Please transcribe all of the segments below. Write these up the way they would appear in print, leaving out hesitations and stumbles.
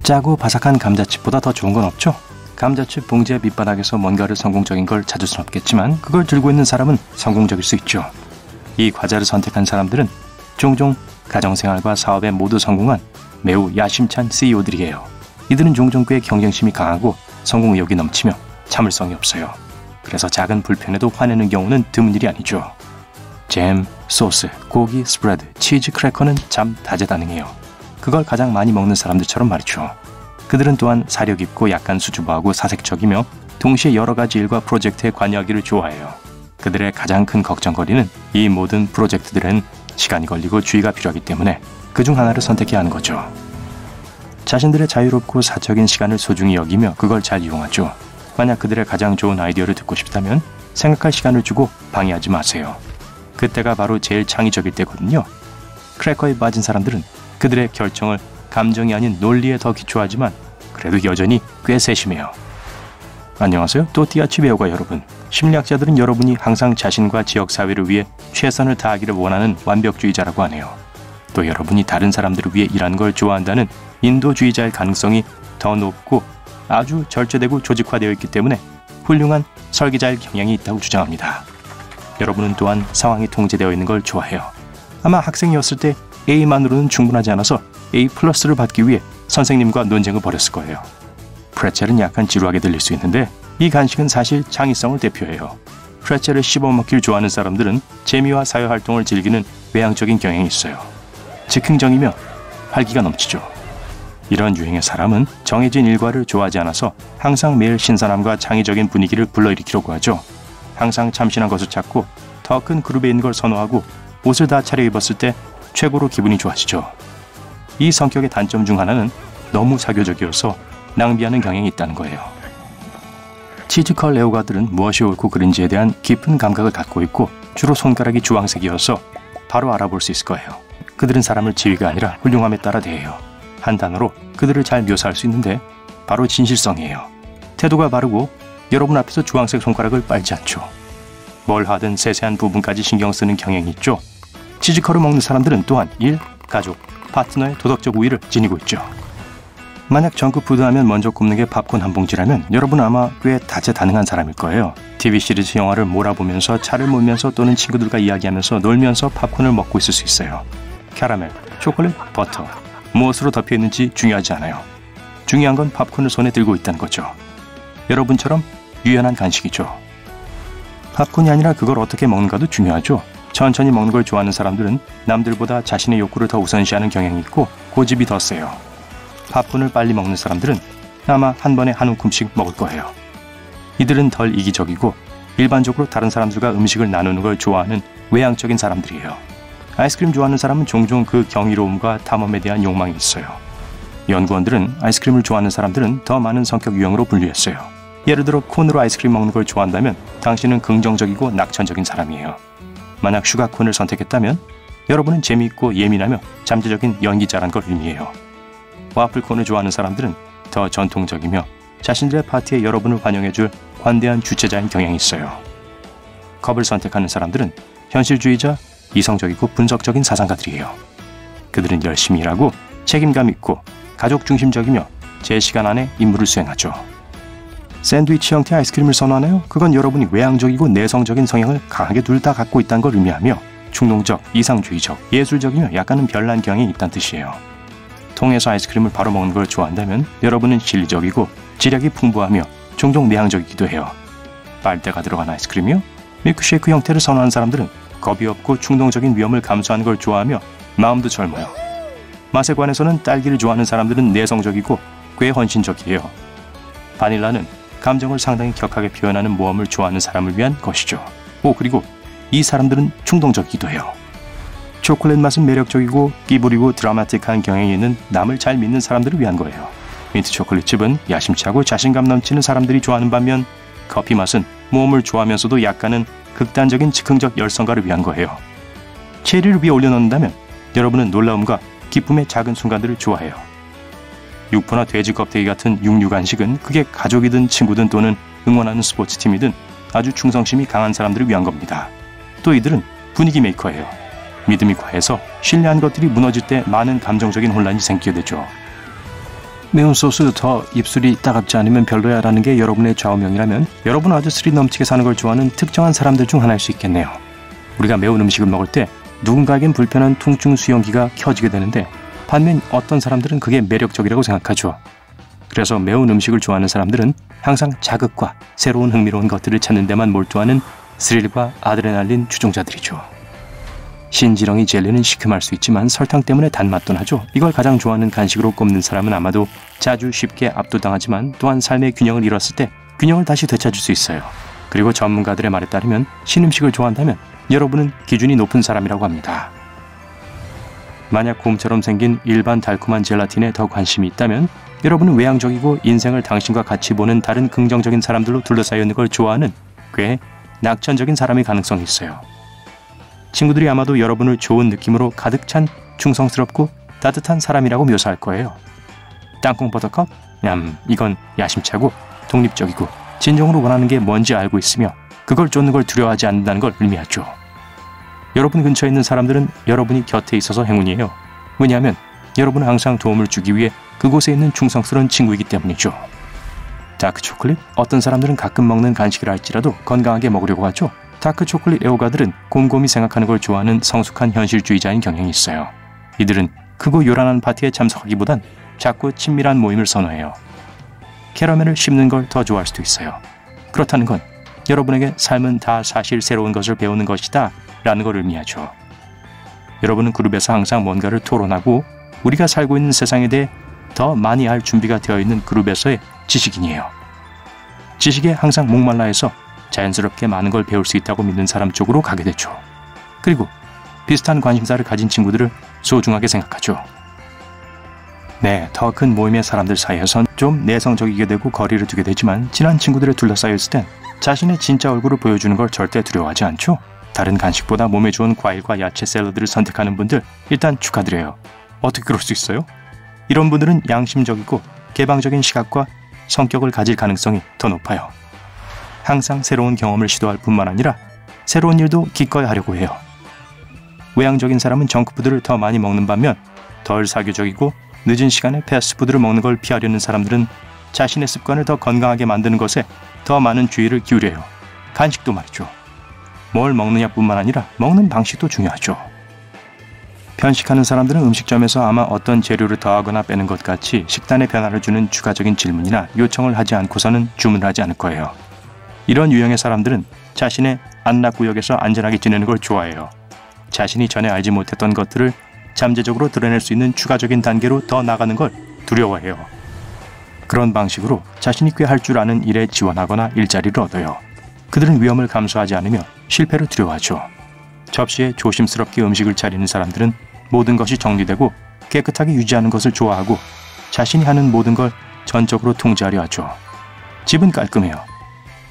짜고 바삭한 감자칩보다 더 좋은 건 없죠? 감자칩 봉지의 밑바닥에서 뭔가를 성공적인 걸 찾을 순 없겠지만 그걸 들고 있는 사람은 성공적일 수 있죠. 이 과자를 선택한 사람들은 종종 가정생활과 사업에 모두 성공한 매우 야심찬 CEO들이에요. 이들은 종종 꽤 경쟁심이 강하고 성공 의욕이 넘치며 참을성이 없어요. 그래서 작은 불편에도 화내는 경우는 드문 일이 아니죠. 잼, 소스, 고기, 스프레드, 치즈, 크래커는 참 다재다능해요. 그걸 가장 많이 먹는 사람들처럼 말이죠. 그들은 또한 사려 깊고 약간 수줍어하고 사색적이며 동시에 여러 가지 일과 프로젝트에 관여하기를 좋아해요. 그들의 가장 큰 걱정거리는 이 모든 프로젝트들은 시간이 걸리고 주의가 필요하기 때문에 그중 하나를 선택해야 하는 거죠. 자신들의 자유롭고 사적인 시간을 소중히 여기며 그걸 잘 이용하죠. 만약 그들의 가장 좋은 아이디어를 듣고 싶다면 생각할 시간을 주고 방해하지 마세요. 그때가 바로 제일 창의적일 때거든요. 크래커에 빠진 사람들은 그들의 결정을 감정이 아닌 논리에 더 기초하지만 그래도 여전히 꽤 세심해요. 안녕하세요. 또띠아치 배우가 여러분. 심리학자들은 여러분이 항상 자신과 지역사회를 위해 최선을 다하기를 원하는 완벽주의자라고 하네요. 또 여러분이 다른 사람들을 위해 일하는 걸 좋아한다는 인도주의자의 가능성이 더 높고 아주 절제되고 조직화되어 있기 때문에 훌륭한 설계자일 경향이 있다고 주장합니다. 여러분은 또한 상황이 통제되어 있는 걸 좋아해요. 아마 학생이었을 때 A만으로는 충분하지 않아서 A+를 받기 위해 선생님과 논쟁을 벌였을 거예요. 프레첼은 약간 지루하게 들릴 수 있는데 이 간식은 사실 창의성을 대표해요. 프레첼을 씹어먹기를 좋아하는 사람들은 재미와 사회활동을 즐기는 외향적인 경향이 있어요. 즉흥적이며 활기가 넘치죠. 이런 유행의 사람은 정해진 일과를 좋아하지 않아서 항상 매일 신선함과 창의적인 분위기를 불러일으키려고 하죠. 항상 참신한 것을 찾고 더 큰 그룹에 있는 걸 선호하고 옷을 다 차려입었을 때 최고로 기분이 좋아지죠. 이 성격의 단점 중 하나는 너무 사교적이어서 낭비하는 경향이 있다는 거예요. 치즈컬 애호가들은 무엇이 옳고 그른지에 대한 깊은 감각을 갖고 있고 주로 손가락이 주황색이어서 바로 알아볼 수 있을 거예요. 그들은 사람을 지위가 아니라 훌륭함에 따라 대해요. 한 단어로 그들을 잘 묘사할 수 있는데 바로 진실성이에요. 태도가 바르고 여러분 앞에서 주황색 손가락을 빨지 않죠. 뭘 하든 세세한 부분까지 신경 쓰는 경향이 있죠. 치즈컬을 먹는 사람들은 또한 일, 가족, 파트너의 도덕적 우위를 지니고 있죠. 만약 정크푸드 하면 먼저 굽는 게 팝콘 한 봉지라면 여러분은 아마 꽤 다재다능한 사람일 거예요. TV 시리즈 영화를 몰아보면서 차를 몰면서 또는 친구들과 이야기하면서 놀면서 팝콘을 먹고 있을 수 있어요. 캐러멜, 초콜릿, 버터 무엇으로 덮여 있는지 중요하지 않아요. 중요한 건 팝콘을 손에 들고 있다는 거죠. 여러분처럼 유연한 간식이죠. 팝콘이 아니라 그걸 어떻게 먹는가도 중요하죠. 천천히 먹는 걸 좋아하는 사람들은 남들보다 자신의 욕구를 더 우선시하는 경향이 있고 고집이 더 세요. 팝콘을 빨리 먹는 사람들은 아마 한 번에 한 움큼씩 먹을 거예요. 이들은 덜 이기적이고 일반적으로 다른 사람들과 음식을 나누는 걸 좋아하는 외향적인 사람들이에요. 아이스크림 좋아하는 사람은 종종 그 경이로움과 탐험에 대한 욕망이 있어요. 연구원들은 아이스크림을 좋아하는 사람들은 더 많은 성격 유형으로 분류했어요. 예를 들어 콘으로 아이스크림 먹는 걸 좋아한다면 당신은 긍정적이고 낙천적인 사람이에요. 만약 슈가콘을 선택했다면 여러분은 재미있고 예민하며 잠재적인 연기자란 걸 의미해요. 와플콘을 좋아하는 사람들은 더 전통적이며 자신들의 파티에 여러분을 환영해줄 관대한 주최자인 경향이 있어요. 컵을 선택하는 사람들은 현실주의자, 이성적이고 분석적인 사상가들이에요. 그들은 열심히 일하고 책임감 있고 가족 중심적이며 제 시간 안에 임무를 수행하죠. 샌드위치 형태의 아이스크림을 선호하나요? 그건 여러분이 외향적이고 내성적인 성향을 강하게 둘 다 갖고 있다는 걸 의미하며 충동적, 이상주의적, 예술적이며 약간은 별난 경향이 있다는 뜻이에요. 통에서 아이스크림을 바로 먹는 걸 좋아한다면 여러분은 진리적이고 지략이 풍부하며 종종 내향적이기도 해요. 빨대가 들어간 아이스크림이요? 밀크쉐이크 형태를 선호하는 사람들은 겁이 없고 충동적인 위험을 감수하는 걸 좋아하며 마음도 젊어요. 맛에 관해서는 딸기를 좋아하는 사람들은 내성적이고 꽤 헌신적이에요. 바닐라는 감정을 상당히 격하게 표현하는 모험을 좋아하는 사람을 위한 것이죠. 그리고 이 사람들은 충동적이기도 해요. 초콜릿 맛은 매력적이고 끼부리고 드라마틱한 경향이 있는 남을 잘 믿는 사람들을 위한 거예요. 민트 초콜릿집은 야심차고 자신감 넘치는 사람들이 좋아하는 반면 커피 맛은 모험을 좋아하면서도 약간은 극단적인 즉흥적 열성가를 위한 거예요. 체리를 위에 올려놓는다면 여러분은 놀라움과 기쁨의 작은 순간들을 좋아해요. 육포나 돼지 껍데기 같은 육류 간식은 그게 가족이든 친구든 또는 응원하는 스포츠팀이든 아주 충성심이 강한 사람들을 위한 겁니다. 또 이들은 분위기 메이커예요. 믿음이 과해서 신뢰한 것들이 무너질 때 많은 감정적인 혼란이 생기게 되죠. 매운 소스 더 입술이 따갑지 않으면 별로야라는 게 여러분의 좌우명이라면 여러분은 아주 스릴 넘치게 사는 걸 좋아하는 특정한 사람들 중 하나일 수 있겠네요. 우리가 매운 음식을 먹을 때 누군가에겐 불편한 통증 수용기가 켜지게 되는데 반면 어떤 사람들은 그게 매력적이라고 생각하죠. 그래서 매운 음식을 좋아하는 사람들은 항상 자극과 새로운 흥미로운 것들을 찾는 데만 몰두하는 스릴과 아드레날린 추종자들이죠. 신지렁이 젤리는 시큼할 수 있지만 설탕 때문에 단맛도 나죠. 이걸 가장 좋아하는 간식으로 꼽는 사람은 아마도 자주 쉽게 압도당하지만 또한 삶의 균형을 잃었을 때 균형을 다시 되찾을 수 있어요. 그리고 전문가들의 말에 따르면 신음식을 좋아한다면 여러분은 기준이 높은 사람이라고 합니다. 만약 곰처럼 생긴 일반 달콤한 젤라틴에 더 관심이 있다면 여러분은 외향적이고 인생을 당신과 같이 보는 다른 긍정적인 사람들로 둘러싸여 있는 걸 좋아하는 꽤 낙천적인 사람일 가능성이 있어요. 친구들이 아마도 여러분을 좋은 느낌으로 가득 찬 충성스럽고 따뜻한 사람이라고 묘사할 거예요. 땅콩 버터컵? 이건 야심차고 독립적이고 진정으로 원하는 게 뭔지 알고 있으며 그걸 쫓는 걸 두려워하지 않는다는 걸 의미하죠. 여러분 근처에 있는 사람들은 여러분이 곁에 있어서 행운이에요. 왜냐하면 여러분은 항상 도움을 주기 위해 그곳에 있는 충성스러운 친구이기 때문이죠. 다크 초콜릿? 어떤 사람들은 가끔 먹는 간식이라 할지라도 건강하게 먹으려고 하죠. 다크 초콜릿 애호가들은 곰곰이 생각하는 걸 좋아하는 성숙한 현실주의자인 경향이 있어요. 이들은 크고 요란한 파티에 참석하기보단 작고 친밀한 모임을 선호해요. 캐러멜을 씹는 걸 더 좋아할 수도 있어요. 그렇다는 건 여러분에게 삶은 다 사실 새로운 것을 배우는 것이다 라는 걸 의미하죠. 여러분은 그룹에서 항상 뭔가를 토론하고 우리가 살고 있는 세상에 대해 더 많이 알 준비가 되어 있는 그룹에서의 지식인이에요. 지식에 항상 목말라 해서 자연스럽게 많은 걸 배울 수 있다고 믿는 사람 쪽으로 가게 되죠. 그리고 비슷한 관심사를 가진 친구들을 소중하게 생각하죠. 네, 더 큰 모임의 사람들 사이에선 좀 내성적이게 되고 거리를 두게 되지만 친한 친구들에 둘러싸여 있을 땐 자신의 진짜 얼굴을 보여주는 걸 절대 두려워하지 않죠. 다른 간식보다 몸에 좋은 과일과 야채 샐러드를 선택하는 분들 일단 축하드려요. 어떻게 그럴 수 있어요? 이런 분들은 양심적이고 개방적인 시각과 성격을 가질 가능성이 더 높아요. 항상 새로운 경험을 시도할 뿐만 아니라 새로운 일도 기꺼이 하려고 해요. 외향적인 사람은 정크푸드를 더 많이 먹는 반면 덜 사교적이고 늦은 시간에 패스트푸드를 먹는 걸 피하려는 사람들은 자신의 습관을 더 건강하게 만드는 것에 더 많은 주의를 기울여요. 간식도 말이죠. 뭘 먹느냐뿐만 아니라 먹는 방식도 중요하죠. 편식하는 사람들은 음식점에서 아마 어떤 재료를 더하거나 빼는 것 같이 식단에 변화를 주는 추가적인 질문이나 요청을 하지 않고서는 주문을 하지 않을 거예요. 이런 유형의 사람들은 자신의 안락구역에서 안전하게 지내는 걸 좋아해요. 자신이 전에 알지 못했던 것들을 잠재적으로 드러낼 수 있는 추가적인 단계로 더 나가는 걸 두려워해요. 그런 방식으로 자신이 꽤 할 줄 아는 일에 지원하거나 일자리를 얻어요. 그들은 위험을 감수하지 않으며 실패를 두려워하죠. 접시에 조심스럽게 음식을 차리는 사람들은 모든 것이 정리되고 깨끗하게 유지하는 것을 좋아하고 자신이 하는 모든 걸 전적으로 통제하려 하죠. 집은 깔끔해요.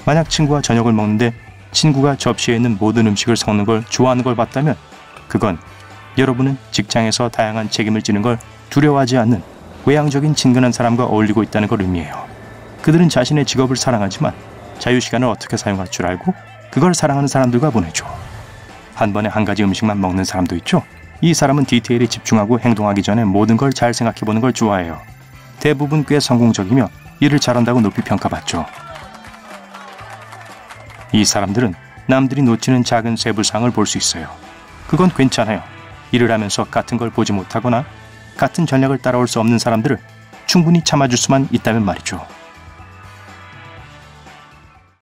만약 친구와 저녁을 먹는데 친구가 접시에 있는 모든 음식을 섞는 걸 좋아하는 걸 봤다면 그건 여러분은 직장에서 다양한 책임을 지는 걸 두려워하지 않는 외향적인 친근한 사람과 어울리고 있다는 걸 의미해요. 그들은 자신의 직업을 사랑하지만 자유시간을 어떻게 사용할 줄 알고 그걸 사랑하는 사람들과 보내죠. 한 번에 한 가지 음식만 먹는 사람도 있죠. 이 사람은 디테일에 집중하고 행동하기 전에 모든 걸 잘 생각해보는 걸 좋아해요. 대부분 꽤 성공적이며 일을 잘한다고 높이 평가받죠. 이 사람들은 남들이 놓치는 작은 세부사항을 볼 수 있어요. 그건 괜찮아요. 일을 하면서 같은 걸 보지 못하거나 같은 전략을 따라올 수 없는 사람들을 충분히 참아줄 수만 있다면 말이죠.